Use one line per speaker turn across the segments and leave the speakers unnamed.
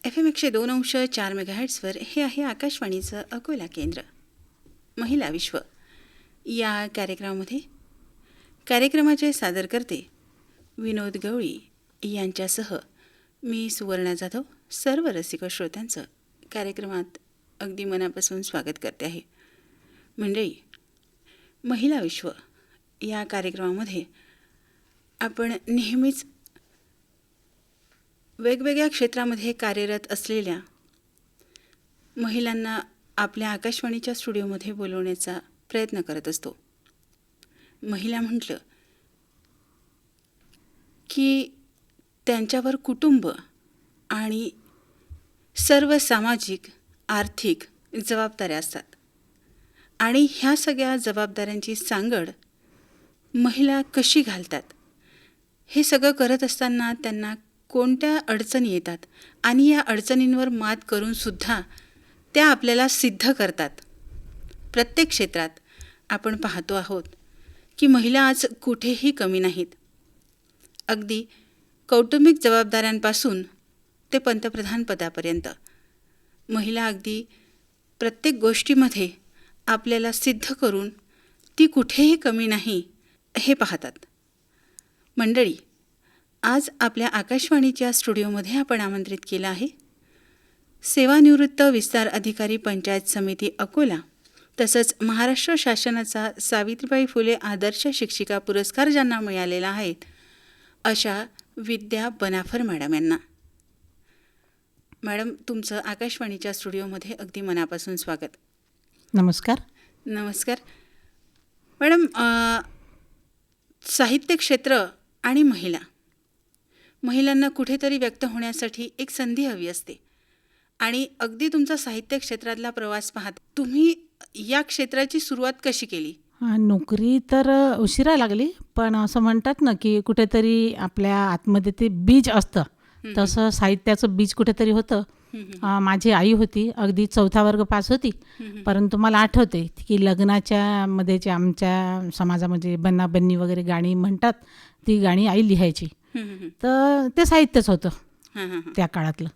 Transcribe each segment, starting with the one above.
FM 102.4 मेगाहर्ट्झवर हे आहे आकाशवाणीचं अकोला केंद्र. महिला विश्व या कार्यक्रमाचे सादरकर्ते विनोद गवळी यांच्यासह मी सुवर्णा जाधव सर्व रसिक श्रोत्यांचं कार्यक्रमात अगदी मनापासून स्वागत करते आहे. मंडळी, महिला विश्व या कार्यक्रमामध्ये आपण नेहमीच वेगवेगळ्या क्षेत्रामध्ये कार्यरत असलेल्या महिलांना आपल्या आकाशवाणीच्या स्टुडिओमध्ये बोलवण्याचा प्रयत्न करत असतो. महिला म्हटलं की त्यांच्यावर कुटुंब आणि सर्व सामाजिक आर्थिक जबाबदाऱ्या असतात आणि ह्या सगळ्या जबाबदाऱ्यांची सांगड महिला कशी घालतात, हे सगळं करत असताना त्यांना कोणत्या अडचणी येतात आणि या अडचणींवर मात करूनसुद्धा त्या आपल्याला सिद्ध करतात. प्रत्येक क्षेत्रात आपण पाहतो आहोत की महिला आज कुठेही कमी नाहीत. अगदी कौटुंबिक जबाबदाऱ्यांपासून ते पंतप्रधान पदापर्यंत महिला अगदी प्रत्येक गोष्टीमध्ये आपल्याला सिद्ध करून ती कुठेही कमी नाही हे पाहतात. मंडळी, आज आपल्या आकाशवाणीच्या स्टुडिओमध्ये आपण आमंत्रित केलं आहे सेवानिवृत्त विस्तार अधिकारी पंचायत समिती अकोला तसंच महाराष्ट्र शासनाचा सावित्रीबाई फुले आदर्श शिक्षिका पुरस्कार ज्यांना मिळालेला आहे अशा विद्या बनाफर मॅडम यांना. मॅडम, तुमचं आकाशवाणीच्या स्टुडिओमध्ये अगदी मनापासून स्वागत.
नमस्कार.
नमस्कार मॅडम. साहित्य क्षेत्र आणि महिलांना कुठेतरी व्यक्त होण्यासाठी एक संधी हवी असते आणि अगदी तुमचा साहित्य क्षेत्रातला प्रवास पाहत तुम्ही या क्षेत्राची सुरुवात कशी केली?
नोकरी तर उशिरा लागली, पण असं म्हणतात ना की कुठेतरी आपल्या आतमध्ये ते बीज असतं, तसं साहित्याचं बीज कुठेतरी होतं. माझी आई होती, अगदी 4था वर्ग पास होती, परंतु मला आठवते की लग्नाच्या मध्ये जे आमच्या समाजामध्ये बन्नाबन्नी वगैरे गाणी म्हणतात, ती गाणी आई लिहायची. तर ते साहित्यच होतं त्या काळातलं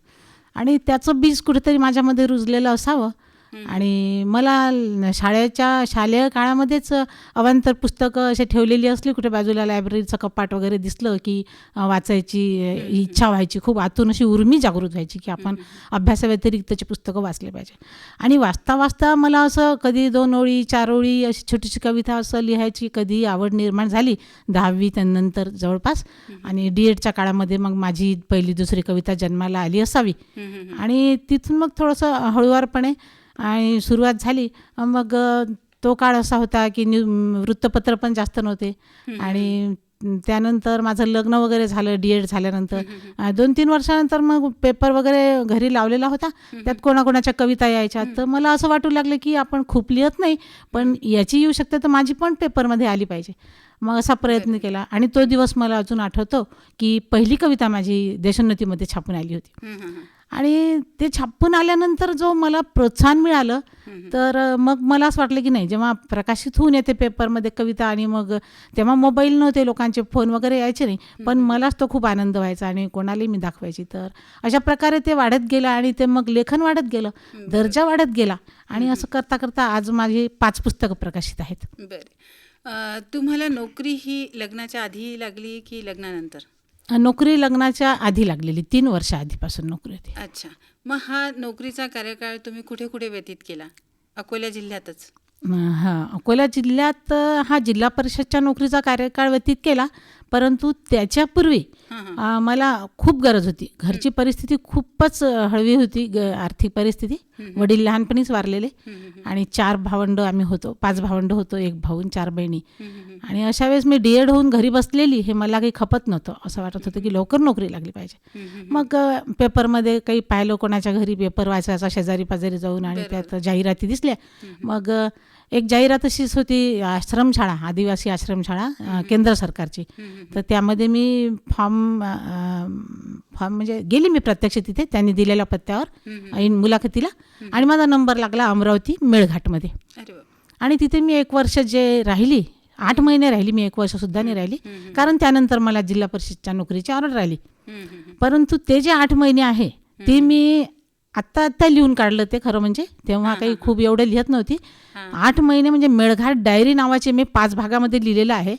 आणि त्याचं बीज कुठेतरी माझ्यामध्ये रुजलेलं असावं. आणि मला शालेय काळामध्येच अवांतर पुस्तकं असे ठेवलेली असली कुठे बाजूला, लायब्ररीचं कपाट वगैरे दिसलं की वाचायची इच्छा व्हायची, खूप आतून अशी उर्मी जागृत व्हायची की आपण अभ्यासाव्यतिरिक्तची पुस्तकं वाचले पाहिजे. आणि वाचता वाचता मला असं कधी 2 ओळी 4 ओळी अशी छोटीशी कविता असं लिहायची कधी आवड निर्माण झाली 10वी त्यानंतर जवळपास. आणि D.Edच्या काळामध्ये मग माझी पहिली दुसरी कविता जन्माला आली असावी आणि तिथून मग थोडंसं हळूवारपणे आणि सुरुवात झाली. मग तो काळ असा होता की वृत्तपत्र पण जास्त नव्हते आणि त्यानंतर माझं लग्न वगैरे झालं. D.Ed झाल्यानंतर 2-3 वर्षानंतर मग पेपर वगैरे घरी लावलेला होता, त्यात कोणाकोणाच्या कविता यायच्या. तर मला असं वाटू लागलं की आपण खूप लिहत नाही, पण याची येऊ शकते तर माझी पण पेपरमध्ये आली पाहिजे. मग असा प्रयत्न केला आणि तो दिवस मला अजून आठवतो की पहिली कविता माझी देशोन्नतीमध्ये छापून आली होती. आणि ते छापून आल्यानंतर जो मला प्रोत्साहन मिळालं, तर मग मला असं वाटलं की नाही, जेव्हा प्रकाशित होऊन येते पेपरमध्ये कविता आणि मग तेव्हा मोबाईल नव्हते, लोकांचे फोन वगैरे यायचे नाही, पण मलाच तो खूप आनंद व्हायचा आणि कोणालाही मी दाखवायची. तर अशा प्रकारे ते वाढत गेलं आणि ते मग लेखन वाढत गेलं, दर्जा वाढत गेला आणि असं करता करता आज माझी 5 पुस्तकं प्रकाशित आहेत.
बरं, तुम्हाला नोकरी ही लग्नाच्या आधी लागली की लग्नानंतर?
नोकरी लग्नाच्या आधी लागलेली, 3 वर्ष आधीपासून नोकरी होती.
अच्छा, मग हा नोकरीचा कार्यकाळ तुम्ही कुठे कुठे व्यतीत केला? अकोला जिल्ह्यातच?
अकोला जिल्ह्यात हा जिल्हा परिषदच्या नोकरीचा कार्यकाळ व्यतीत केला, परंतु त्याच्यापूर्वी मला खूप गरज होती. घरची परिस्थिती खूपच हळवी होती, आर्थिक परिस्थिती. वडील लहानपणीच वारलेले आणि 4 भावंड आम्ही होतो, 5 भावंड होतो, 1 भाऊ 4 बहिणी. आणि अशा वेळेस मी D.Ed होऊन घरी बसलेली, हे मला काही खपत नव्हतं. असं वाटत होतं की लवकर नोकरी लागली पाहिजे. मग पेपरमध्ये काही पाहिलं, कोणाच्या घरी पेपर वाचायचा शेजारी पाजारी जाऊन आणि त्यात जाहिराती दिसल्या. मग एक जाहिरात अशीच होती, आश्रमशाळा, आदिवासी आश्रमशाळा केंद्र सरकारची. तर त्यामध्ये मी फॉर्म म्हणजे गेली मी प्रत्यक्ष तिथे त्यांनी दिलेल्या पत्त्यावर ऐन मुलाखतीला आणि माझा नंबर लागला अमरावती मेळघाटमध्ये. आणि तिथे मी 1 वर्ष जे राहिली, 8 महिने राहिली मी, 1 वर्षसुद्धा नाही राहिली, कारण त्यानंतर मला जिल्हा परिषदच्या नोकरीची ऑर्डर आली. परंतु ते जे 8 महिने आहे ती मी आत्ता लिहून काढलं ते खरं म्हणजे. तेव्हा काही खूप एवढं लिहत नव्हती. 8 महिने म्हणजे मेळघाट डायरी नावाचे मी 5 भागामध्ये लिहिलेलं आहे.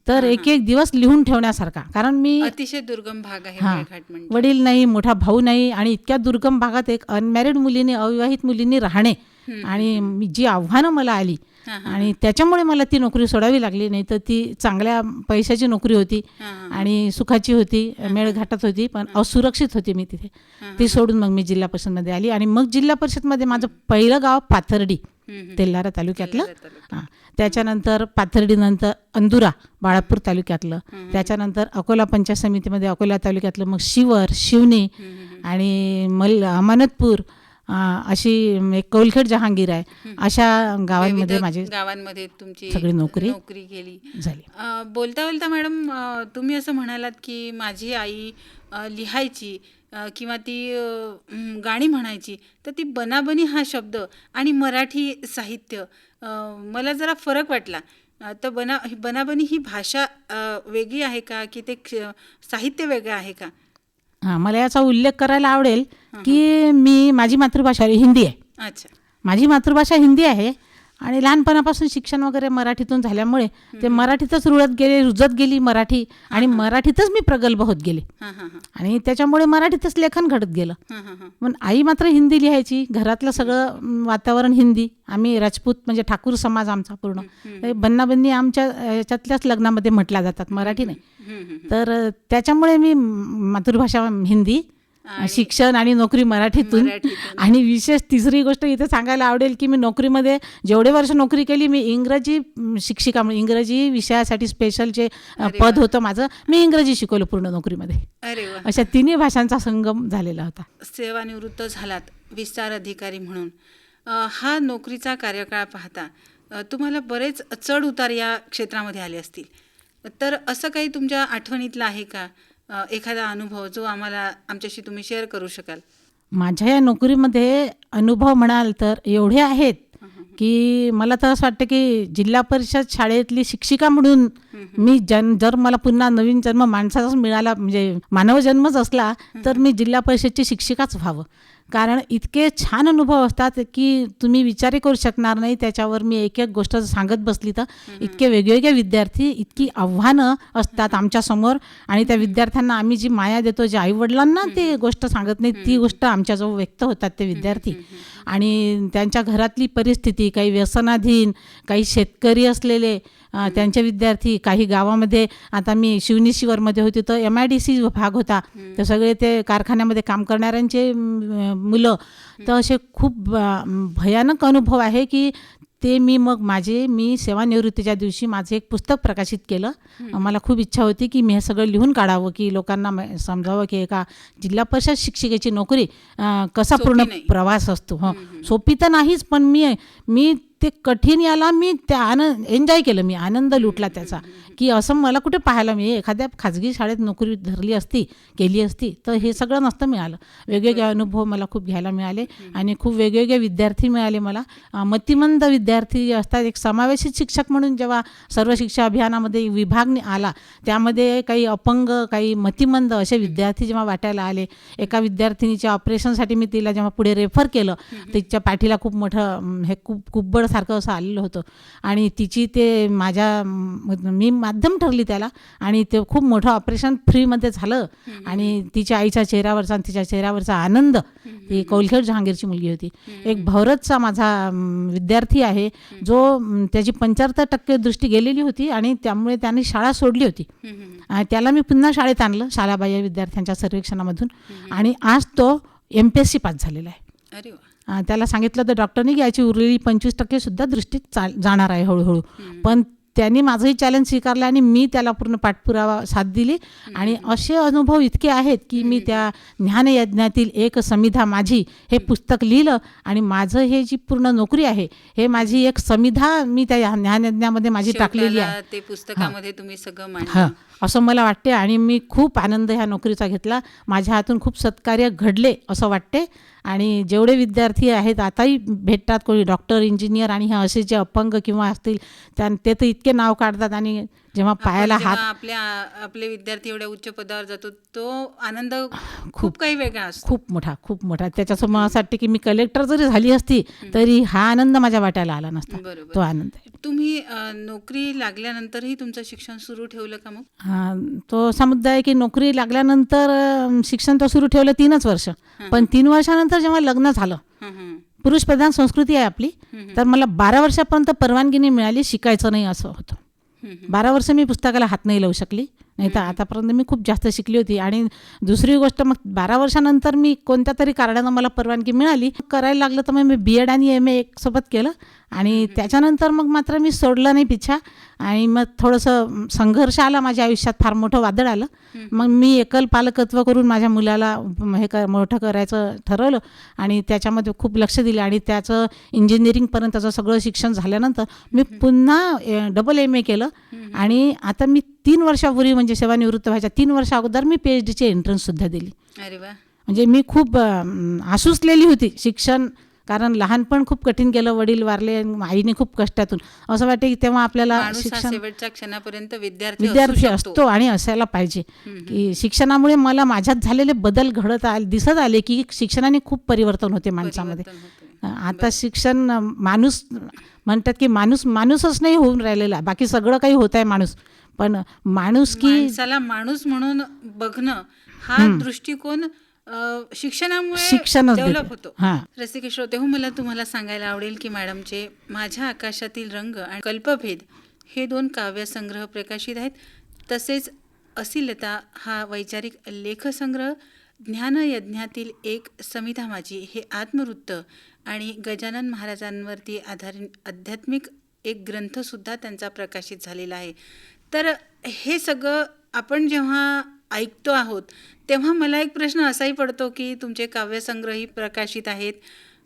तर एक एक दिवस लिहून ठेवण्यासारखा. कारण मी
अतिशय दुर्गम भाग आहे
हां,
मेळघाट म्हणजे.
वडील नाही, मोठा भाऊ नाही आणि इतक्या दुर्गम भागात एक अनमॅरिड मुलीने, अविवाहित मुलींनी राहणे आणि जी आव्हानं मला आली आणि त्याच्यामुळे मला ती नोकरी सोडावी लागली. नाही तर ती चांगल्या पैशाची नोकरी होती आणि सुखाची होती, मेळघाटात होती, पण असुरक्षित होती मी तिथे. ती सोडून मग मी जिल्हा परिषदमध्ये आली आणि मग जिल्हा परिषदमध्ये माझं पहिलं गाव पाथर्डी, तेल्हारा तालुक्यातलं. हां, त्याच्यानंतर पाथर्डीनंतर अंदुरा, बाळापूर तालुक्यातलं. त्याच्यानंतर अकोला पंचायत समितीमध्ये अकोला तालुक्यातलं, मग शिवर, शिवणी आणि अमानतपूर, अशी एक कौलखेड जहांगीर आहे. अशा गावांमध्ये माझी
गावांमध्ये तुमची
सगळी नोकरी
केली
झाली.
बोलता बोलता मॅडम तुम्ही असं म्हणालात की माझी आई लिहायची किंवा ती गाणी म्हणायची, तर ती बनाबनी हा शब्द आणि मराठी साहित्य मला जरा फरक वाटला. तर बनाबनी ही भाषा वेगळी आहे का, की ते साहित्य वेगळं आहे का?
हां, मला याचा उल्लेख करायला आवडेल की माझी मातृभाषा हिंदी आहे.
अच्छा.
माझी मातृभाषा हिंदी आहे आणि लहानपणापासून शिक्षण वगैरे मराठीतून झाल्यामुळे ते मराठीतच रुजत गेली मराठी आणि मराठीतच मी प्रगल्भ होत गेले आणि त्याच्यामुळे मराठीतच लेखन घडत गेलं. पण आई मात्र हिंदी लिहायची. घरातलं सगळं वातावरण हिंदी. आम्ही राजपूत म्हणजे ठाकूर समाज आमचा पूर्ण. बन्नाबन्नी आमच्या याच्यातल्याच लग्नामध्ये म्हटल्या जातात, मराठी नाही. तर त्याच्यामुळे मी मातृभाषा हिंदी, शिक्षण आणि नोकरी मराठीतून. आणि विशेष तिसरी गोष्ट इथे सांगायला आवडेल की मी नोकरीमध्ये जेवढे वर्ष नोकरी केली, मी इंग्रजी शिक्षिका म्हणून इंग्रजी विषयासाठी स्पेशलचे पद होतं माझं. मी इंग्रजी शिकवलं पूर्ण नोकरीमध्ये.
अरे वा.
अशा तिन्ही भाषांचा संगम झालेला होता.
सेवानिवृत्त झालात विस्तार अधिकारी म्हणून. हा नोकरीचा कार्यकाळ पाहता तुम्हाला बरेच चढ उतार या क्षेत्रामध्ये आले असतील. तर असं काही तुमच्या आठवणीतलं आहे का एखादा अनुभव जो आम्हाला आमच्याशी तुम्ही शेअर करू शकाल?
माझ्या या नोकरीमध्ये अनुभव म्हणाल तर एवढे आहेत की मला तर असं वाटतं की जिल्हा परिषद शाळेतली शिक्षिका म्हणून मी जर मला पुन्हा नवीन जन्म माणसाचाच मिळाला, म्हणजे मानव जन्मच असला, तर मी जिल्हा परिषदची शिक्षिकाच व्हावं. कारण इतके छान अनुभव असतात की तुम्ही विचारही करू शकणार नाही. त्याच्यावर मी एक एक गोष्ट सांगत बसली तर इतके वेगवेगळे विद्यार्थी, इतकी आव्हानं असतात आमच्यासमोर आणि त्या विद्यार्थ्यांना आम्ही जी माया देतो, जे आईवडिलांना ते गोष्ट सांगत नाही, ती गोष्ट आमच्याजवळ व्यक्त होतात ते विद्यार्थी. आणि त्यांच्या घरातली परिस्थिती, काही व्यसनाधीन, काही शेतकरी असलेले त्यांचे विद्यार्थी, काही गावामध्ये, आता मी शिवनीश्वरमध्ये होती तर MIDC भाग होता, तर सगळे ते कारखान्यामध्ये काम करणाऱ्यांचे मुलं. तर असे खूप भयानक अनुभव आहे की ते मी सेवानिवृत्तीच्या दिवशी माझं एक पुस्तक प्रकाशित केलं. मला खूप इच्छा होती की मी हे सगळं लिहून काढावं, की लोकांना समजावं की एका जिल्हा परिषद शिक्षिकेची नोकरी कसा पूर्ण प्रवास असतो. सोपी तर नाहीच, पण मी ते कठीण याला मी एन्जॉय केलं, मी आनंद लुटला त्याचा, की असं मला कुठे पाहायला एखाद्या खाजगी शाळेत नोकरी केली असती तर हे सगळं नसतं मिळालं. वेगवेगळे अनुभव मला खूप घ्यायला मिळाले आणि खूप वेगवेगळे विद्यार्थी मिळाले मला. मतिमंद विद्यार्थी असतात. एक समावेशित शिक्षक म्हणून जेव्हा सर्व शिक्षा अभियानामध्ये विभाग आला, त्यामध्ये काही अपंग, काही मतिमंद असे विद्यार्थी जेव्हा वाटायला आले. एका विद्यार्थिनीच्या ऑपरेशनसाठी मी तिला जेव्हा पुढे रेफर केलं, तिच्या पाठीला खूप मोठं हे कुब्बड सारखं असं आलेलं होतं आणि तिची ते मी माध्यम ठरली त्याला आणि ते खूप मोठं ऑपरेशन फ्रीमध्ये झालं आणि तिच्या आईच्या चेहऱ्यावरचा आणि तिच्या चेहऱ्यावरचा आनंद. ती कौलखेड जहांगीरची मुलगी होती. एक भरतचा माझा विद्यार्थी आहे जो त्याची 75% दृष्टी गेलेली होती आणि त्यामुळे त्याने शाळा सोडली होती. त्याला मी पुन्हा शाळेत आणलं शाळाबाह्य विद्यार्थ्यांच्या सर्वेक्षणामधून आणि आज तो MPSC पास झालेला आहे.
अरे वा.
त्याला सांगितलं तर डॉक्टरने की याची उरलेली 25% सुद्धा दृष्टी जाणार आहे हळूहळू. पण त्यांनी माझंही चॅलेंज स्वीकारलं आणि मी त्याला पूर्ण पाठपुरावा साथ दिली. आणि असे अनुभव इतके आहेत की मी त्या ज्ञानयज्ञातील एक समिधा माझी हे पुस्तक लिहिलं आणि माझं हे जी पूर्ण नोकरी आहे हे माझी एक समिधा मी त्या ज्ञानयज्ञामध्ये माझी टाकलेली आहे.
ते पुस्तकामध्ये तुम्ही सगळं मांडलं
असं मला वाटते आणि मी खूप आनंद ह्या नोकरीचा घेतला. माझ्या हातून खूप सत्कार्य घडले असं वाटते आणि जेवढे विद्यार्थी आहेत आताही भेटतात, कोणी डॉक्टर, इंजिनियर, आणि हे असे जे अपंग किंवा असतील ते तर इतके नाव काढतात. आणि जेव्हा पायाला
आपण
हात
जेव्हा आपले विद्यार्थी एवढ्या उच्च पदावर जातो तो आनंद खूप काही वेगळा असतो.
खूप मोठा त्याच्यासमोर असं वाटते की मी कलेक्टर जरी झाली असती तरी हा आनंद माझ्या वाट्याला आला नसता.
बरोबर.
तो आनंद आहे.
तुम्ही नोकरी लागल्यानंतरही तुमचं शिक्षण सुरू ठेवलं का मग?
तो असा मुद्दा आहे की नोकरी लागल्यानंतर शिक्षण तर सुरू ठेवलं 3च वर्ष, पण 3 वर्षानंतर जेव्हा लग्न झालं,
हं, हं.
पुरुष प्रधान संस्कृती आहे आपली, तर मला 12 वर्षापर्यंत परवानगी नाही मिळाली, शिकायचं नाही असं होतं. 12 वर्ष मी पुस्तकाला हात नाही लावू शकली, नाही तर आतापर्यंत मी खूप जास्त शिकली होती. आणि दुसरी गोष्ट, मग 12 वर्षानंतर मी कोणत्या तरी कारणानं मला परवानगी मिळाली, करायला लागलं, तर मग मी BEd आणि MA एक सोबत केलं. आणि त्याच्यानंतर मग मात्र मी सोडलं नाही पिछा. आणि मग थोडंसं संघर्ष आला माझ्या आयुष्यात, फार मोठं वादळ आलं. मग मी एकल पालकत्व करून माझ्या मुलाला मोठं करायचं ठरवलं आणि त्याच्यामध्ये खूप लक्ष दिलं. आणि त्याचं इंजिनिअरिंगपर्यंतचं सगळं शिक्षण झाल्यानंतर मी पुन्हा डबल MA केलं. आणि आता मी 3 वर्षापूर्वी, म्हणजे सेवानिवृत्त व्हायच्या 3 वर्षा अगोदर मी PhDची एंट्रन्ससुद्धा दिली.
अरे वा.
म्हणजे मी खूप आसुसलेली होती शिक्षण, कारण लहानपण खूप कठीण केलं, वडील वारले, आईने खूप कष्टातून. असं वाटते की तेव्हा आपल्याला
माणूस हा
शिक्षण
शेवटच्या क्षणापर्यंत विद्यार्थी
विद्यार्थी
असू शकतो.
असतो आणि असायला पाहिजे. की शिक्षणामुळे मला माझ्यात झालेले बदल दिसत आले की शिक्षणाने खूप परिवर्तन होते माणसामध्ये.
परिवर्तन होते.
आता शिक्षण माणूस म्हणतात की माणूसच नाही होऊन राहिलेला, बाकी सगळं काही होत आहे माणूस, पण माणूस की
माणसाला माणूस म्हणून बघणं हा दृष्टिकोन शिक्षणामुळे डेव्हलप होतो. रसिक श्रोते हो, मला तुम्हाला सांगायला आवडेल की मॅडमचे माझ्या आकाशातील रंग आणि कल्पभेद हे 2 काव्यसंग्रह प्रकाशित आहेत. तसेच असिलता हा वैचारिक लेखसंग्रह, ज्ञानयज्ञातील एक समिधा माझी हे आत्मवृत्त, आणि गजानन महाराजांवरती आधारित आध्यात्मिक एक ग्रंथसुद्धा त्यांचा प्रकाशित झालेला आहे. तर हे सगळं आपण जेव्हा ऐकतो आहोत तेव्हा मला एक प्रश्न असाही पडतो की तुमचे काव्यसंग्रहही प्रकाशित आहेत,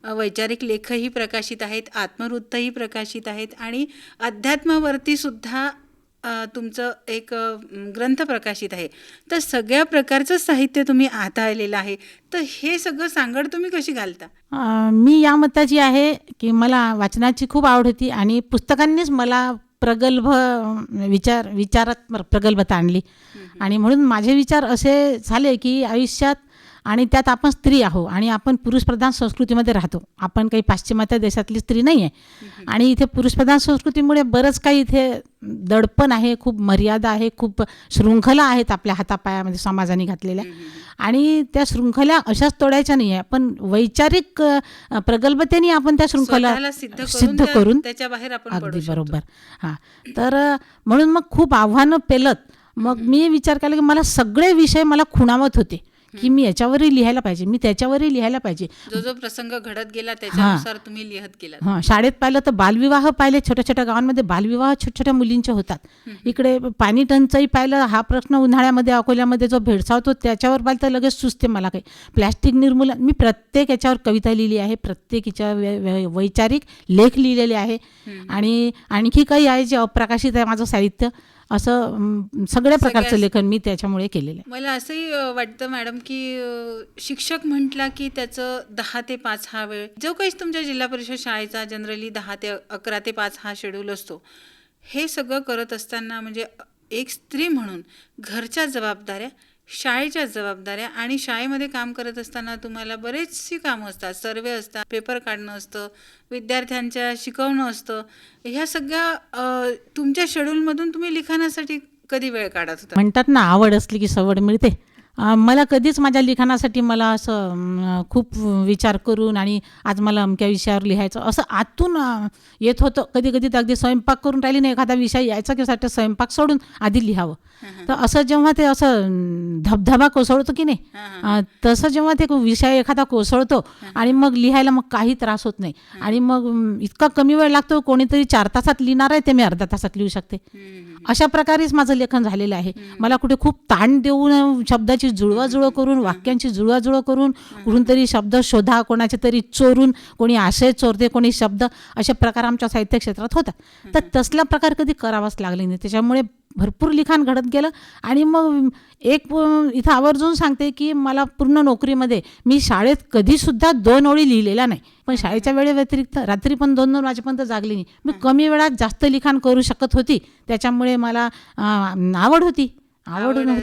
वैचारिक लेखही प्रकाशित आहेत, आत्मवृत्तही प्रकाशित आहेत, आणि अध्यात्मावरती सुद्धा तुमचं एक ग्रंथ प्रकाशित आहे. तर सगळ्या प्रकारचं साहित्य तुम्ही हाताळलेलं आहे. तर हे सगळं सांगड तुम्ही कशी घालता?
मी या मताची आहे की मला वाचनाची खूप आवड होती आणि पुस्तकांनीच मला प्रगल्भ विचारात प्रगल्भता आणली. आणि म्हणून माझे विचार असे झाले की आयुष्यात, आणि त्यात आपण स्त्री आहो आणि आपण पुरुषप्रधान संस्कृतीमध्ये राहतो, आपण काही पाश्चिमात्य देशातली स्त्री नाही आहे. आणि इथे पुरुषप्रधान संस्कृतीमुळे बरंच काही इथे दडपण आहे, खूप मर्यादा आहे, खूप शृंखला आहेत आपल्या हातापायामध्ये समाजाने घातलेल्या. आणि त्या शृंखला अशाच तोडायच्या नाही आहे, पण वैचारिक प्रगल्भतेने आपण त्या शृंखला सिद्ध करून
त्याच्या बाहेर आपण
अगदी बरोबर. तर म्हणून मग खूप आव्हानं पेलत मग मी विचार केला की मला सगळे विषय मला खुणावत होते की मी याच्यावरही लिहायला पाहिजे, मी त्याच्यावरही लिहायला पाहिजे.
जो प्रसंग घडत गेला त्याच्यानुसार तुम्ही लिहत गेला.
शाळेत पाहिलं तर बालविवाह पाहिले, छोट्या छोट्या गावांमध्ये बालविवाह छोट्या छोट्या मुलींचे होतात. इकडे पाणी टंचाई पाहिलं, हा प्रश्न उन्हाळ्यामध्ये अकोल्यामध्ये जो भेडसावतो त्याच्यावर पाहिलं तर लगेच सुचते मला काही. प्लॅस्टिक निर्मूलन, मी प्रत्येक याच्यावर कविता लिहिली आहे, प्रत्येक याच्यावर वैचारिक लेख लिहिलेले आहे. आणि आणखी काही आहे जे अप्रकाशित आहे माझं साहित्य, असं सगळ्या प्रकारचं लेखन मी त्याच्यामुळे केलेलं आहे.
मला असंही वाटतं मॅडम की शिक्षक म्हटला की त्याचं 10 ते 5 हा वेळ, जो काही तुमच्या जिल्हा परिषद शाळेचा जनरली 10 ते 11 ते 5 हा शेड्यूल असतो, हे सगळं करत असताना म्हणजे एक स्त्री म्हणून घरच्या जबाबदाऱ्या, शाळेच्या जबाबदाऱ्या, आणि शाळेमध्ये काम करत असताना तुम्हाला बरेचशी कामं असतात, सर्वे असतात, पेपर काढणं असतं, विद्यार्थ्यांच्या शिकवणं असतं. ह्या सगळ्या तुमच्या शेड्यूलमधून तुम्ही लिखाणासाठी कधी वेळ काढत होता?
म्हणतात ना, आवड असली की सवड मिळते. मला कधीच माझ्या लिखाणासाठी मला असं खूप विचार करून आणि आज मला अमक्या विषयावर लिहायचं असं आतून येत होतं. कधी कधी तर अगदी स्वयंपाक करून राहिली नाही, एखादा विषय यायचा की साठी स्वयंपाक सोडून आधी लिहावं. तर असं जेव्हा ते असं धबधबा कोसळतो की नाही, तसं जेव्हा ते विषय एखादा कोसळतो आणि मग लिहायला मग काही त्रास होत नाही. आणि मग इतका कमी वेळ लागतो, कोणीतरी 4 तासात लिहिणार आहे ते मी अर्ध्या तासात लिहू शकते. अशा प्रकारेच माझं लेखन झालेलं आहे. मला कुठे खूप ताण देऊन शब्दाची जुळवाजुळव करून, वाक्यांची जुळवाजुळव करून, कुठून तरी शब्द शोधा, कोणाचे तरी चोरून, कोणी आशय चोरते, कोणी शब्द, असे प्रकार आमच्या साहित्य क्षेत्रात होतात. तर तसला प्रकार कधी करावाच लागले नाही. त्याच्यामुळे भरपूर लिखाण घडत गेलं. आणि मग इथं आवर्जून सांगते की मला पूर्ण नोकरीमध्ये मी शाळेत कधीसुद्धा 2 ओळी लिहिलेल्या नाही, पण शाळेच्या वेळेव्यतिरिक्त रात्री पण 2-2 वाजेपर्यंत जागली नाही. मी कमी वेळात जास्त लिखाण करू शकत होती. त्याच्यामुळे मला आवड होती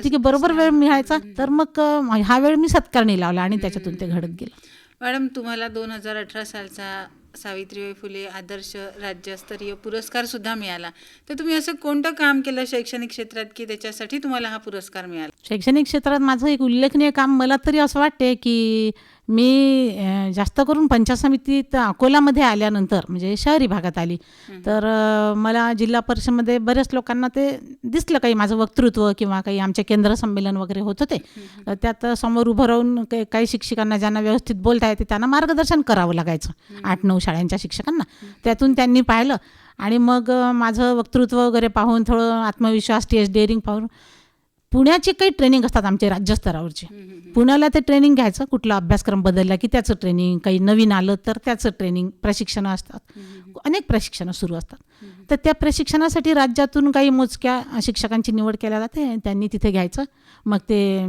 की बरोबर वेळ मिळायचा. तर मग हा वेळ मी सत्कारणी लावला आणि त्याच्यातून ते घडत गेलं.
मॅडम, तुम्हाला 2018 सालचा सावित्रीबाई फुले आदर्श राज्यस्तरीय पुरस्कार सुद्धा मिळाला. तर तुम्ही असं कोणतं काम केलं शैक्षणिक क्षेत्रात की त्याच्यासाठी तुम्हाला हा पुरस्कार मिळाला?
शैक्षणिक क्षेत्रात माझं एक उल्लेखनीय काम मला तरी असं वाटते की मी जास्त करून पंचायत समितीत अकोलामध्ये आल्यानंतर म्हणजे शहरी भागात आली, तर मला जिल्हा परिषदेमध्ये बऱ्याच लोकांना ते दिसलं, काही माझं वक्तृत्व किंवा काही आमचे केंद्र संमेलन वगैरे होत होते. त्यात समोर उभं राहून काही शिक्षकांना ज्यांना व्यवस्थित बोलता येते त्यांना मार्गदर्शन करावं लागायचं, 8-9 शाळांच्या शिक्षकांना. त्यातून त्यांनी पाहिलं आणि मग माझं वक्तृत्व वगैरे पाहून थोडं आत्मविश्वास, स्टेज डेअरिंग पाहून पुण्याचे काही ट्रेनिंग असतात आमचे राज्यस्तरावरचे, पुण्याला ते ट्रेनिंग घ्यायचं. कुठला अभ्यासक्रम बदलला की त्याचं ट्रेनिंग, काही नवीन आलं तर त्याचं ट्रेनिंग, प्रशिक्षणं असतात, अनेक प्रशिक्षणं सुरू असतात. तर त्या प्रशिक्षणासाठी राज्यातून काही मोजक्या शिक्षकांची निवड केल्या जाते, त्यांनी तिथे घ्यायचं. मग ते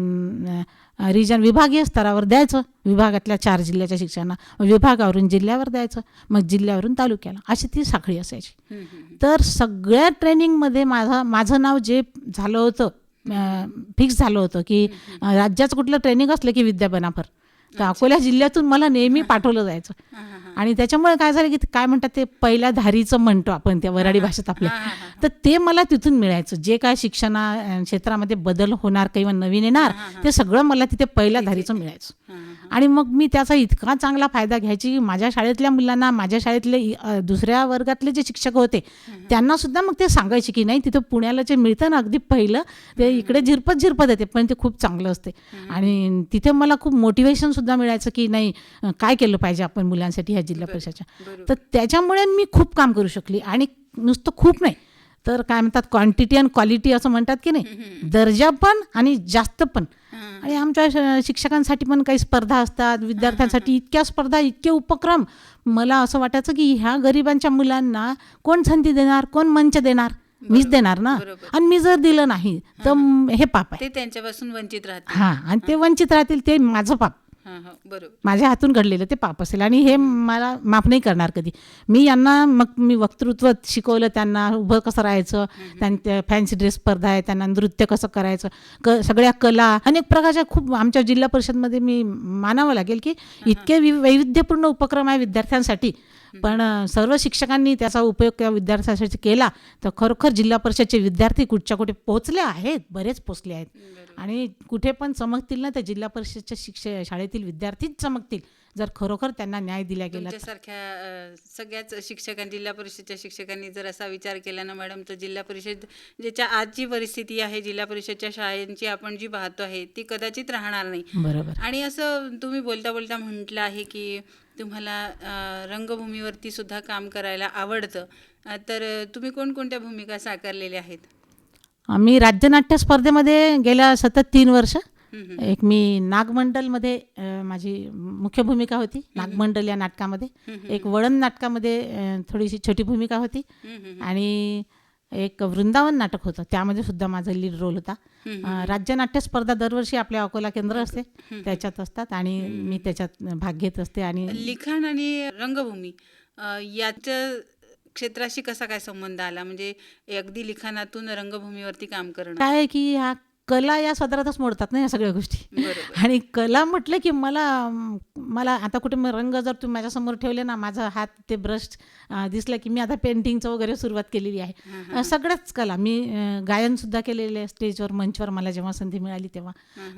रिजन विभागीय स्तरावर द्यायचं, विभागातल्या 4 जिल्ह्याच्या शिक्षकांना, विभागावरून जिल्ह्यावर द्यायचं, मग जिल्ह्यावरून तालुक्याला, अशी ती साखळी असायची. तर सगळ्या ट्रेनिंगमध्ये माझं नाव जे झालं होतं, फिक्स झालं होतं की राज्याचं कुठलं ट्रेनिंग असलं की विद्यापनापर, तर अकोला जिल्ह्यातून मला नेहमी पाठवलं जायचं. आणि त्याच्यामुळे काय झालं की काय म्हणतात ते पहिल्या धारीचं म्हणतो आपण त्या वऱ्हाडी भाषेत आपल्या, तर ते मला तिथून मिळायचं. जे काय शिक्षणा क्षेत्रामध्ये बदल होणार किंवा नवीन येणार ते सगळं मला तिथे पहिल्या धारीचं मिळायचं. आणि मग मी त्याचा इतका चांगला फायदा घ्यायची की माझ्या शाळेतल्या मुलांना, माझ्या शाळेतले दुसऱ्या वर्गातले जे शिक्षक होते त्यांना सुद्धा मग ते सांगायचे की नाही, तिथं पुण्याला जे मिळतं ना अगदी पहिलं, ते इकडे झिरपत येते पण ते खूप चांगलं असते. आणि तिथे मला खूप मोटिवेशन सुद्धा मिळायचं की नाही, काय केलं पाहिजे आपण मुलांसाठी ह्या जिल्हा परिषदेच्या. तर त्याच्यामुळे मी खूप काम करू शकली. आणि नुसतं खूप नाही तर काय म्हणतात, क्वांटिटी आणि क्वालिटी असं म्हणतात की नाही, दर्जा पण आणि जास्त पण. आणि आमच्या शिक्षकांसाठी पण काही स्पर्धा असतात, विद्यार्थ्यांसाठी इतक्या स्पर्धा, इतके उपक्रम. मला असं वाटायचं की ह्या गरिबांच्या मुलांना कोण संधी देणार, कोण मंच देणार, मीच देणार ना. आणि मी जर दिलं नाही तर हे पाप आहे,
ते त्यांच्यापासून वंचित राहतील.
हां, आणि ते वंचित राहतील, ते माझं पाप,
बरोबर,
माझ्या हातून घडलेलं ते पाप असेल. आणि हे मला माफ नाही करणार कधी मी यांना. मग मी वक्तृत्व शिकवलं त्यांना, उभं कसं राहायचं, त्यांच्या फॅन्सी ड्रेस स्पर्धा आहे, त्यांना नृत्य कसं करायचं, सगळ्या कला, अनेक प्रकारच्या खूप आमच्या जिल्हा परिषदमध्ये मी मानावं लागेल की इतके वैविध्यपूर्ण उपक्रम आहे विद्यार्थ्यांसाठी. पण सर्व शिक्षकांनी त्याचा उपयोग त्या विद्यार्थ्यांसाठी केला तर खरोखर जिल्हा परिषदचे विद्यार्थी कुठच्या कुठे पोहोचले आहेत, बरेच पोहोचले आहेत. आणि कुठे पण चमकतील ना तर जिल्हा परिषदच्या शाळेतील विद्यार्थीच चमकतील जर खरोखर त्यांना न्याय दिला गेला.
तुमच्यासारख्या सगळ्याच शिक्षकांनी, जिल्हा परिषदच्या शिक्षकांनी जर असा विचार केला ना मॅडम, तर जिल्हा परिषद ज्याच्या आजची परिस्थिती आहे जिल्हा परिषदच्या शाळांची आपण जी पाहतो आहे ती कदाचित राहणार नाही.
बरोबर.
आणि असं तुम्ही बोलता बोलता म्हटलं आहे की तुम्हाला रंगभूमीवरती सुद्धा काम करायला आवडतं. तर तुम्ही कोणकोणत्या भूमिका साकारलेल्या आहेत?
मी राज्यनाट्य स्पर्धेमध्ये गेल्या सतत 3 वर्ष, एक मी नागमंडलमध्ये माझी मुख्य भूमिका होती, नागमंडल या नाटकामध्ये. एक वळण नाटकामध्ये थोडीशी छोटी भूमिका होती. आणि एक वृंदावन नाटक होतं, त्यामध्ये सुद्धा माझा लीड रोल होता. राज्यनाट्य स्पर्धा दरवर्षी आपल्या अकोला केंद्र असते, त्याच्यात असतात आणि मी त्याच्यात भाग घेत असते. आणि
लिखाण आणि रंगभूमी याच्या क्षेत्राशी कसा काय संबंध आला? म्हणजे अगदी लिखाणातून रंगभूमीवरती काम करणं
काय आहे की ह्या कला या सदरातच मोडतात ना या सगळ्या गोष्टी. आणि कला म्हटलं की मला आता कुठे रंग जर तुम्ही माझ्यासमोर ठेवले ना, माझा हात ते ब्रश दिसलं की मी आता पेंटिंगचं वगैरे सुरुवात केलेली आहे. सगळ्याच कला मी गायनसुद्धा केलेलं आहे स्टेजवर, मंचवर मला जेव्हा संधी मिळाली तेव्हा.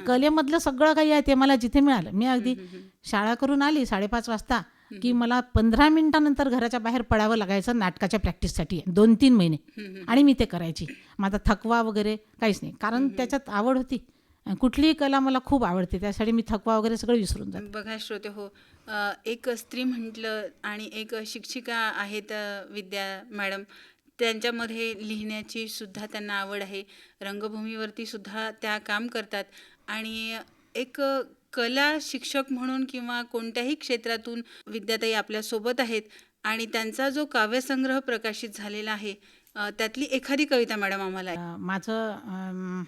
कलेमधलं सगळं काही आहे ते मला जिथे मिळालं. मी अगदी शाळा करून आली 5:30 वाजता की मला 15 मिनिटानंतर घराच्या बाहेर पडावं लागायचं नाटकाच्या प्रॅक्टिससाठी 2-3 महिने. आणि मी ते करायची. माझा थकवा वगैरे काहीच नाही, कारण त्याच्यात आवड होती. कुठलीही कला मला खूप आवडते, त्यासाठी मी थकवा वगैरे सगळं विसरून जाते.
बघा श्रोते हो, एक स्त्री म्हटलं आणि एक शिक्षिका आहेत विद्या मॅडम, त्यांच्यामध्ये लिहिण्याची सुद्धा त्यांना आवड आहे, रंगभूमीवरती सुद्धा त्या काम करतात. आणि एक कला शिक्षक म्हणून किंवा कोणत्याही क्षेत्रातून विद्याताई आपल्यासोबत आहेत. आणि त्यांचा जो काव्यसंग्रह प्रकाशित झालेला आहे त्यातली एखादी कविता मॅडम आम्हाला
माझं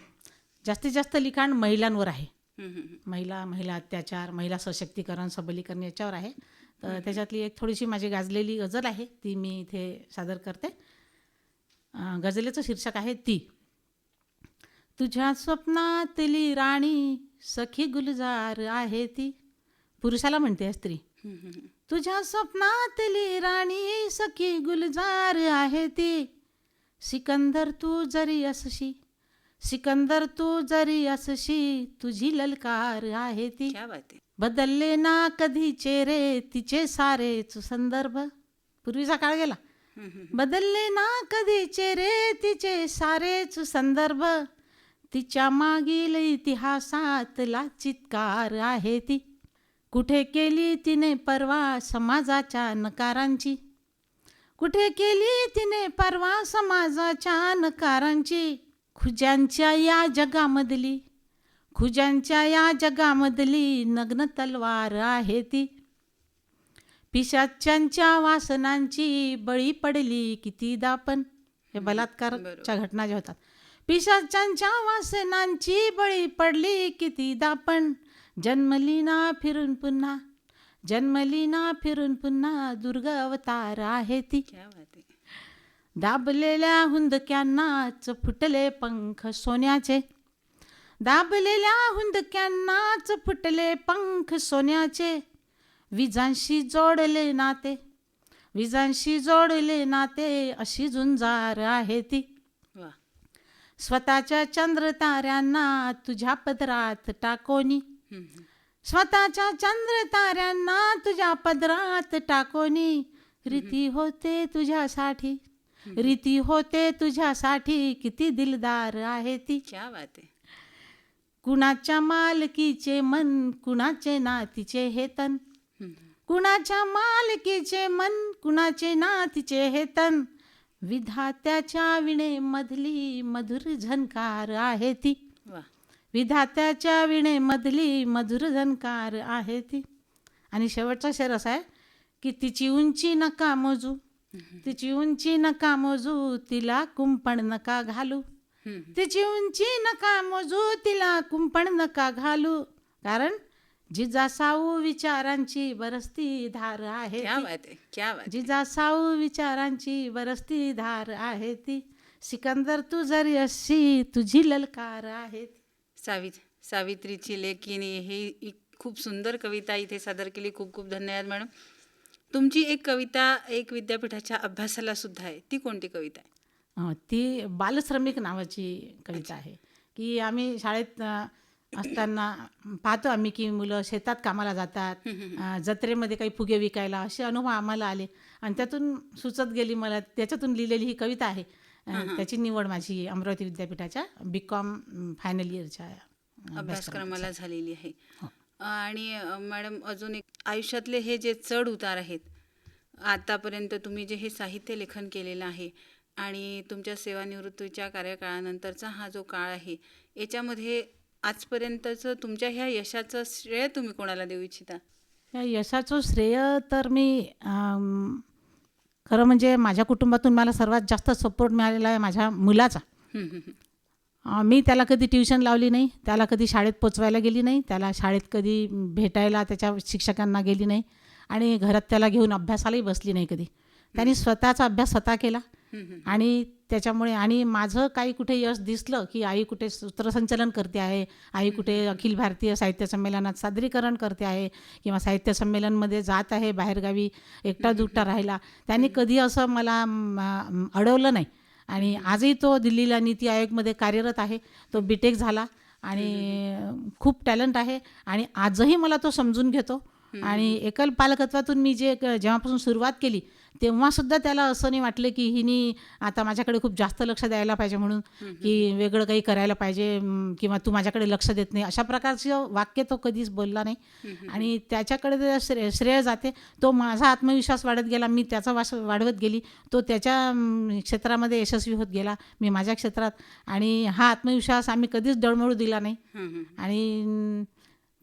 जास्तीत जास्त लिखाण महिलांवर आहे.
हं, हं, हं.
महिला अत्याचार, महिला सशक्तीकरण, सबलीकरण याच्यावर आहे. तर त्याच्यातली एक थोडीशी माझी गाजलेली गझल आहे, ती मी इथे सादर करते. गझलेचं शीर्षक आहे ती. तुझ्या स्वप्नातली राणी सखी गुलजार आहे ती. पुरुषाला म्हणते स्त्री.
हं, हं, हं.
तुझ्या स्वप्नातली राणी सखी गुलजार आहे ती. सिकंदर तू जरी असशी, सिकंदर तू जरी असशी, तुझी ललकार आहे ती.
क्या बात आहे.
बदलले ना कधी चेहरे तिचे सारेच संदर्भ. पूर्वीचा काळ गेला.
हं, हं.
बदलले ना कधी चेहरे तिचे सारेच संदर्भ. तिच्या मागील इतिहासातला चित्कार आहे ती. कुठे केली तिने परवा समाजाच्या नकारांची, कुठे केली तिने परवा समाजाच्या नकारांची. खुज्यांच्या या जगामधली, खुज्यांच्या या जगामधली नग्न तलवार आहे ती. पिशाच्यांच्या वासनांची बळी पडली कितीदा पण. हे बलात्कारच्या घटना ज्या होतात. पिशाच्यांच्या वासनांची बळी पडली कितीदा पण. जन्मली ना फिरून पुन्हा, जन्मली ना फिरून पुन्हा, दुर्ग अवतार आहे ती.
क्या बात आहे.
दाबलेल्या हुंदक्यांनाच फुटले पंख सोन्याचे, दाबलेल्या हुंदक्यांनाच फुटले पंख सोन्याचे. विजांशी जोडले नाते, विजांशी जोडले नाते, अशी झुंजार आहे ती.
वा.
स्वतःच्या चंद्र ताऱ्यांना तुझ्या पदरात टाकोनी,
हं, हं.
स्वतःच्या चंद्र ताऱ्यांना तुझ्या पदरात टाकोनी. रीती होते तुझ्यासाठी, रीती होते तुझ्यासाठी, किती दिलदार आहे ती.
क्या बात आहे.
कुणाच्या मालकीचे मन, कुणाचे नातीचे हे तन,
हं, हं.
कुणाच्या मालकीचे मन, कुणाचे नातीचे हे तन. विधात्याच्या विणेमधली मधुर झणकार आहे ती.
वा.
विधात्याच्या विणेमधली मधुर झणकार आहे ती. आणि शेवटचा शेर असा आहे की तिची उंची नका मोजू, तिची उंची नका मोजू, तिला कुंपण नका घालू.
हं, हं.
तिची उंची नका मोजू, तिला कुंपण नका घालू. कारण जिजासाऊ विचारांची बरसती धार आहे
क्या
ती.
बात आहे. क्या बात आहे.
जिजासाऊ विचारांची बरसती धार आहे ती. सिकंदर तू जरी अशी, तुझी ललकार आहे ती.
सावित्रीची लेकीने ही खूप सुंदर कविता इथे सादर केली. खूप खूप धन्यवाद मॅडम. तुमची एक कविता एक विद्यापीठाच्या अभ्यासाला सुद्धा आहे, ती कोणती कविता आहे?
ती बालश्रमिक नावाची कविता आहे. की आम्ही शाळेत असताना पाहतो आम्ही की मुलं शेतात कामाला जातात, जत्रेमध्ये काही फुगे विकायला, असे अनुभव आम्हाला आले आणि त्यातून सुचत गेली मला. त्याच्यातून लिहिलेली ही कविता आहे. त्याची निवड माझी अमरावती विद्यापीठाच्या BCom फायनल इयरच्या
अभ्यासक्रमाला झालेली आहे. आणि मॅडम अजून एक, आयुष्यातले हे जे चढ उतार आहेत, आतापर्यंत तुम्ही जे हे साहित्य लेखन केलेलं आहे आणि तुमच्या सेवानिवृत्तीच्या कार्यकाळानंतरचा हा जो काळ आहे, याच्यामध्ये आजपर्यंतचं तुमच्या ह्या यशाचं श्रेय तुम्ही कोणाला देऊ इच्छिता?
या यशाचं श्रेय तर मी खरं म्हणजे माझ्या कुटुंबातून मला सर्वात जास्त सपोर्ट मिळालेला आहे माझ्या मुलाचा.
हं, हं, हं.
मी त्याला कधी ट्युशन लावली नाही, त्याला कधी शाळेत पोचवायला गेली नाही, त्याला शाळेत कधी भेटायला त्याच्या शिक्षकांना गेली नाही आणि घरात त्याला घेऊन अभ्यासालाही बसली नाही कधी. त्यांनी स्वतःचा अभ्यास स्वतः केला. आणि त्याच्यामुळे आणि माझं काही कुठे यश दिसलं की आई कुठे सूत्रसंचलन करते आहे, आई कुठे अखिल भारतीय साहित्य संमेलनात सादरीकरण करते आहे किंवा साहित्य संमेलनमध्ये जात आहे बाहेरगावी एकटा दुकटा राहिला, त्यांनी कधी असं मला अडवलं नाही. आणि आजही तो दिल्लीला नीती आयोगमध्ये कार्यरत आहे. तो BTech झाला आणि खूप टॅलेंट आहे आणि आजही मला तो समजून घेतो. आणि एकल पालकत्वातून मी जेव्हापासून सुरुवात केली तेव्हासुद्धा त्याला असं नाही वाटलं की हिनी आता माझ्याकडे खूप जास्त लक्ष द्यायला पाहिजे म्हणून, की वेगळं काही करायला पाहिजे किंवा तू माझ्याकडे लक्ष देत नाही, अशा प्रकारचं वाक्य तो कधीच बोलला नाही. आणि त्याच्याकडे ते श्रेय जाते. तो माझा आत्मविश्वास वाढत गेला, मी त्याचा वाढवत गेली. तो त्याच्या क्षेत्रामध्ये यशस्वी होत गेला, मी माझ्या क्षेत्रात. आणि हा आत्मविश्वास आम्ही कधीच डळमळू दिला नाही. आणि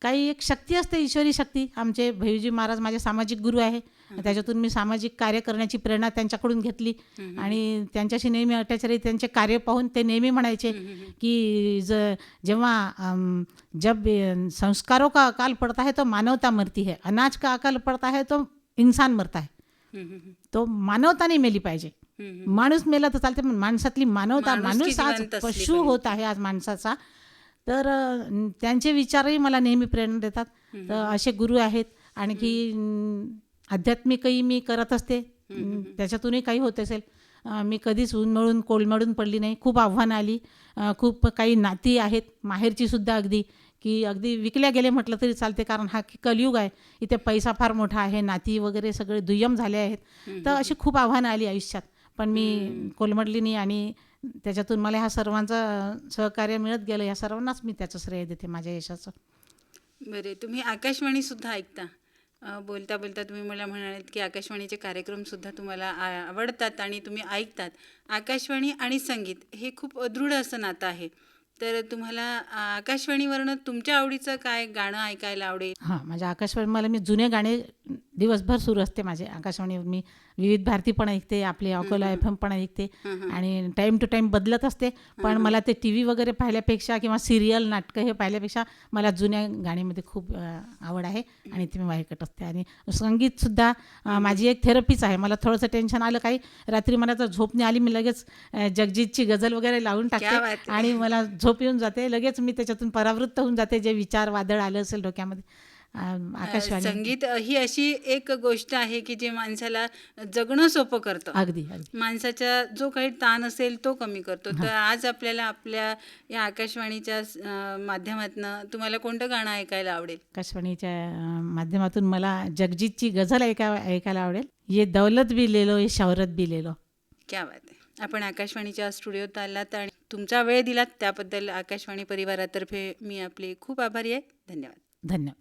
काही एक शक्ती असते, ईश्वरी शक्ती. आमचे भैयूजी महाराज माझे सामाजिक गुरु आहे. त्याच्यातून मी सामाजिक कार्य करण्याची प्रेरणा त्यांच्याकडून घेतली आणि त्यांच्याशी नेहमी अटॅच राही. त्यांचे कार्य पाहून ते नेहमी म्हणायचे की जेव्हा जब संस्कारों का अकाल पड़ता है तो मानवता मरती है, अनाज का अकाल पड़ता है तो इंसान मरता है. तो मानवता नाही मेली पाहिजे. माणूस मेला तर चालते, पण माणसातली मानवता, माणूस आज पशु होत आहे आज माणसाचा. तर त्यांचे विचारही मला नेहमी प्रेरणा देतात. तर असे गुरु आहेत. आणखी आध्यात्मिकही मी करत असते, त्याच्यातूनही काही होत असेल. मी कधीच उन्मळून कोलमडून पडली नाही. खूप आव्हानं आली. खूप काही नाती आहेत माहेरची सुद्धा, अगदी विकल्या गेले म्हटलं तरी चालते, कारण हा कलियुग आहे. इथे पैसा फार मोठा आहे, नाती वगैरे सगळे दुय्यम झाले आहेत. तर अशी खूप आव्हानं आली आयुष्यात, पण मी कोलमडली नाही आणि त्याच्यातून मला ह्या सर्वांचं सहकार्य मिळत गेलं. या सर्वांनाच मी त्याचं श्रेय देते माझ्या यशाचं.
बरे, तुम्ही आकाशवाणीसुद्धा ऐकता. बोलता बोलता तुम्ही मला म्हणालात की आकाशवाणीचे कार्यक्रमसुद्धा तुम्हाला आवडतात आणि तुम्ही ऐकतात. आकाशवाणी आणि संगीत हे खूप दृढ असं नातं आहे. तर तुम्हाला आकाशवाणीवरनं तुमच्या आवडीचं काय गाणं ऐकायला आवडेल?
हां, माझ्या आकाशवाणी मला मी जुने गाणे दिवसभर सुरू असते माझे आकाशवाणीवर. मी विविध भारती पण ऐकते, आपले अकोला FM पण ऐकते आणि टाईम टू टाईम बदलत असते. पण मला ते टी व्ही वगैरे पाहिल्यापेक्षा किंवा सिरियल, नाटकं हे पाहिल्यापेक्षा मला जुन्या गाण्यामध्ये खूप आवड आहे आणि ते मी ऐकत असते. आणि संगीतसुद्धा माझी एक थेरपीच आहे. मला थोडंसं टेन्शन आलं, काही रात्री मला जर झोप नाही आली, मी लगेच जगजीतची गझल वगैरे लावून
क्या
टाकते
बात आहे.
आणि मला झोप येऊन जाते. लगेच मी त्याच्यातून परावृत्त होऊन जाते. जे विचार वादळ आलं असेल डोक्यामध्ये, आकाशवाणी.
संगीत ही अशी एक गोष्ट आहे की जे माणसाला जगणं सोपं करतं.
अगदी अगदी
माणसाचा जो काही ताण असेल तो कमी करतो. तर आज आपल्याला आपल्या या आकाशवाणीच्या माध्यमातून तुम्हाला कोणतं गाणं ऐकायला आवडेल?
आकाशवाणीच्या माध्यमातून मला जगजीतची गझल ऐकायला आवडेल. ये दौलत भी ले लो, ये शौहरत भी ले लो.
क्या बात आहे. आपण आकाशवाणीच्या स्टुडिओत आलात आणि तुमचा वेळ दिलात त्याबद्दल आकाशवाणी परिवारातर्फे मी आपले खूप आभारी आहे. धन्यवाद.
धन्यवाद.